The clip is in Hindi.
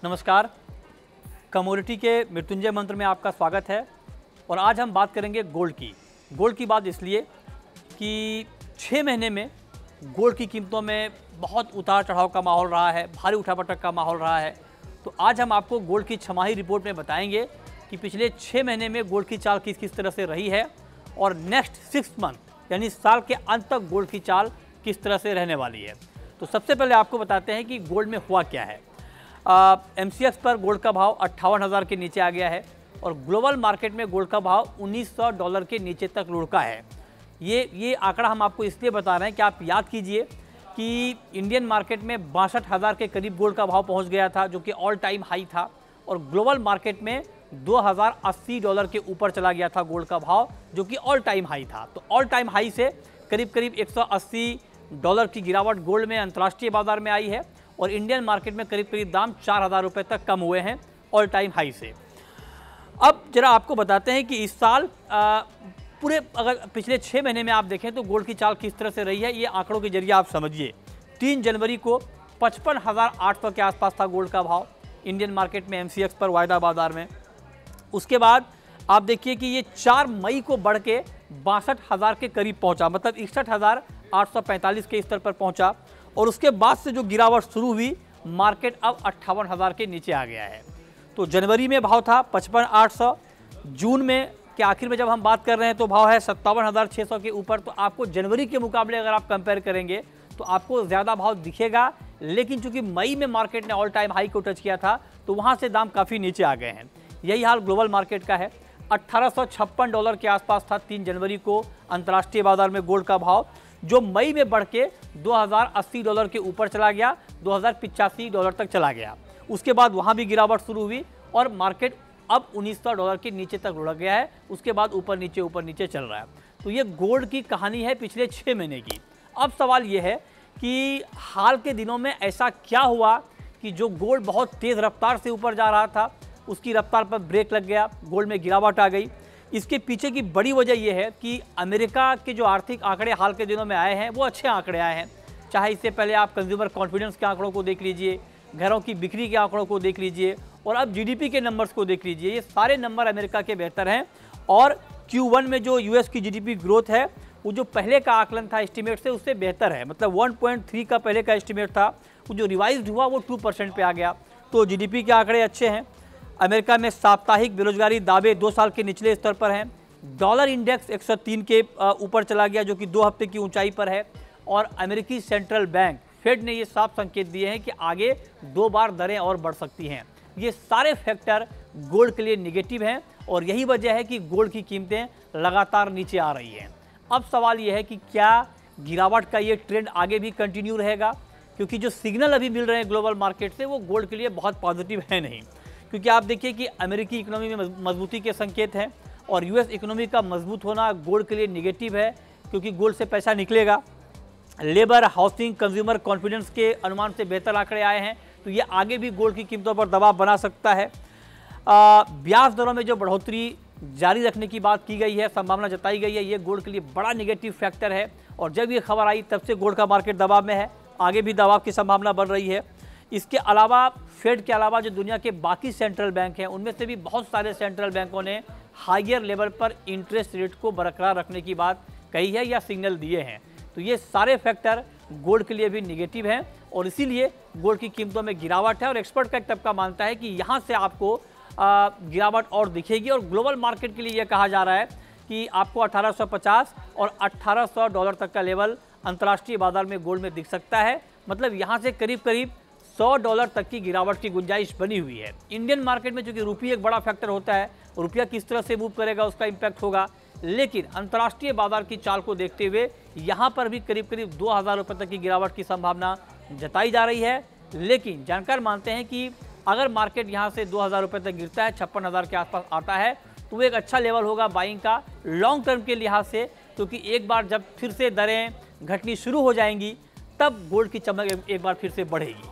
नमस्कार, कमोडिटी के मृत्युंजय मंत्र में आपका स्वागत है। और आज हम बात करेंगे गोल्ड की। गोल्ड की बात इसलिए कि 6 महीने में गोल्ड की कीमतों में बहुत उतार चढ़ाव का माहौल रहा है, भारी उठापटक का माहौल रहा है। तो आज हम आपको गोल्ड की छमाही रिपोर्ट में बताएंगे कि पिछले 6 महीने में गोल्ड की चाल किस किस तरह से रही है और नेक्स्ट 6 मंथ यानी साल के अंत तक गोल्ड की चाल किस तरह से रहने वाली है। तो सबसे पहले आपको बताते हैं कि गोल्ड में हुआ क्या है। MCX पर गोल्ड का भाव 58,000 के नीचे आ गया है और ग्लोबल मार्केट में गोल्ड का भाव $1900 के नीचे तक लुढ़का है। ये आंकड़ा हम आपको इसलिए बता रहे हैं कि आप याद कीजिए कि इंडियन मार्केट में 62,000 के करीब गोल्ड का भाव पहुंच गया था, जो कि ऑल टाइम हाई था, और ग्लोबल मार्केट में $2080 के ऊपर चला गया था गोल्ड का भाव, जो कि ऑल टाइम हाई था। तो ऑल टाइम हाई से करीब करीब $180 की गिरावट गोल्ड में अंतर्राष्ट्रीय बाजार में आई है और इंडियन मार्केट में करीब करीब दाम 4,000 रुपये तक कम हुए हैं ऑल टाइम हाई से। अब जरा आपको बताते हैं कि इस साल पूरे अगर पिछले 6 महीने में आप देखें तो गोल्ड की चाल किस तरह से रही है, ये आंकड़ों के जरिए आप समझिए। 3 जनवरी को 55,800 के आसपास था गोल्ड का भाव इंडियन मार्केट में MCX पर वायदा बाजार में। उसके बाद आप देखिए कि ये 4 मई को बढ़ के 62,000 के करीब पहुंचा, मतलब 61,845 के स्तर पर पहुंचा। और उसके बाद से जो गिरावट शुरू हुई, मार्केट अब 58,000 के नीचे आ गया है। तो जनवरी में भाव था 55,800, जून में के आखिर में जब हम बात कर रहे हैं तो भाव है 57,600 के ऊपर। तो आपको जनवरी के मुकाबले अगर आप कंपेयर करेंगे तो आपको ज़्यादा भाव दिखेगा, लेकिन चूंकि मई में मार्केट ने ऑल टाइम हाई को टच किया था तो वहाँ से दाम काफ़ी नीचे आ गए हैं। यही हाल ग्लोबल मार्केट का है। $1,856 के आसपास था 3 जनवरी को अंतर्राष्ट्रीय बाजार में गोल्ड का भाव, जो मई में बढ़ के $2,080 के ऊपर चला गया, $2,085 तक चला गया। उसके बाद वहाँ भी गिरावट शुरू हुई और मार्केट अब $1900 के नीचे तक लुढ़क गया है। उसके बाद ऊपर नीचे चल रहा है। तो ये गोल्ड की कहानी है पिछले 6 महीने की। अब सवाल ये है कि हाल के दिनों में ऐसा क्या हुआ कि जो गोल्ड बहुत तेज़ रफ्तार से ऊपर जा रहा था, उसकी रफ्तार पर ब्रेक लग गया, गोल्ड में गिरावट आ गई। इसके पीछे की बड़ी वजह यह है कि अमेरिका के जो आर्थिक आंकड़े हाल के दिनों में आए हैं वो अच्छे आंकड़े आए हैं। चाहे इससे पहले आप कंज्यूमर कॉन्फिडेंस के आंकड़ों को देख लीजिए, घरों की बिक्री के आंकड़ों को देख लीजिए और अब GDP के नंबर्स को देख लीजिए। ये सारे नंबर अमेरिका के बेहतर हैं और Q1 में जो US की GDP ग्रोथ है वो जो पहले का आकलन था एस्टिमेट से उससे बेहतर है। मतलब 1.3 का पहले का एस्टिमेट था, वो जो रिवाइज्ड हुआ वो 2% पे आ गया। तो GDP के आंकड़े अच्छे हैं। अमेरिका में साप्ताहिक बेरोजगारी दावे 2 साल के निचले स्तर पर हैं। डॉलर इंडेक्स 103 के ऊपर चला गया, जो कि 2 हफ्ते की ऊंचाई पर है। और अमेरिकी सेंट्रल बैंक फेड ने ये साफ संकेत दिए हैं कि आगे 2 बार दरें और बढ़ सकती हैं। ये सारे फैक्टर गोल्ड के लिए निगेटिव हैं और यही वजह है कि गोल्ड की कीमतें लगातार नीचे आ रही हैं। अब सवाल ये है कि क्या गिरावट का ये ट्रेंड आगे भी कंटिन्यू रहेगा, क्योंकि जो सिग्नल अभी मिल रहे हैं ग्लोबल मार्केट से वो गोल्ड के लिए बहुत पॉजिटिव है नहीं। क्योंकि आप देखिए कि अमेरिकी इकोनॉमी में मजबूती के संकेत हैं और US इकोनॉमी का मजबूत होना गोल्ड के लिए निगेटिव है, क्योंकि गोल्ड से पैसा निकलेगा। लेबर, हाउसिंग, कंज्यूमर कॉन्फिडेंस के अनुमान से बेहतर आंकड़े आए हैं, तो ये आगे भी गोल्ड की कीमतों पर दबाव बना सकता है। ब्याज दरों में जो बढ़ोतरी जारी रखने की बात की गई है, संभावना जताई गई है, ये गोल्ड के लिए बड़ा निगेटिव फैक्टर है। और जब ये खबर आई तब से गोल्ड का मार्केट दबाव में है, आगे भी दबाव की संभावना बढ़ रही है। इसके अलावा फेड के अलावा जो दुनिया के बाकी सेंट्रल बैंक हैं, उनमें से भी बहुत सारे सेंट्रल बैंकों ने हायर लेवल पर इंटरेस्ट रेट को बरकरार रखने की बात कही है या सिग्नल दिए हैं। तो ये सारे फैक्टर गोल्ड के लिए भी निगेटिव हैं और इसीलिए गोल्ड की कीमतों में गिरावट है। और एक्सपर्ट का एक तबका मानता है कि यहाँ से आपको गिरावट और दिखेगी। और ग्लोबल मार्केट के लिए यह कहा जा रहा है कि आपको 1850 और $1,800 तक का लेवल अंतर्राष्ट्रीय बाजार में गोल्ड में दिख सकता है। मतलब यहाँ से करीब करीब $100 तक की गिरावट की गुंजाइश बनी हुई है। इंडियन मार्केट में चूंकि रुपये एक बड़ा फैक्टर होता है, रुपया किस तरह से मूव करेगा उसका इम्पैक्ट होगा, लेकिन अंतर्राष्ट्रीय बाजार की चाल को देखते हुए यहाँ पर भी करीब करीब 2,000 रुपये तक की गिरावट की संभावना जताई जा रही है। लेकिन जानकार मानते हैं कि अगर मार्केट यहाँ से 2,000 रुपये तक गिरता है, 56,000 के आसपास आता है, तो वो एक अच्छा लेवल होगा बाइंग का लॉन्ग टर्म के लिहाज से। क्योंकि एक बार जब फिर से दरें घटनी शुरू हो जाएंगी तब गोल्ड की चमक एक बार फिर से बढ़ेगी।